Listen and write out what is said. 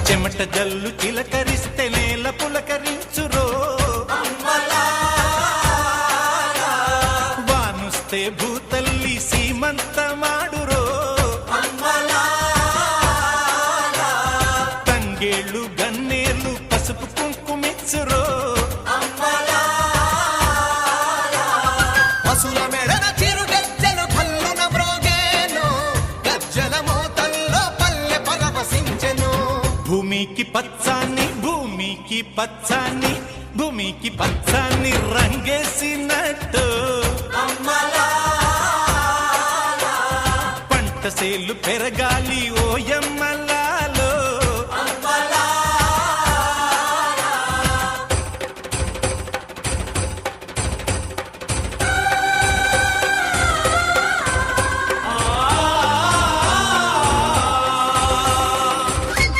చెమట జల్లు చిలకరిస్తే నేల పులకరించురో, వానుస్తే భూతల్లి సీమంతమాడురో, తంగేళ్ళు గన్నేళ్ళు పసుపు కుంకుమిచ్చురో. పశుల మెడన చిరు గజ్జలు కల్లున మ్రోగేను, గజ్జల మోతల్లో పల్లె పరవశించెను. భూమికి పచ్చాన్ని భూమికి పచ్చాన్ని భూమికి పచ్చాన్ని రంగేసినట్టు పంట సేలు పెరగాలి ఓయం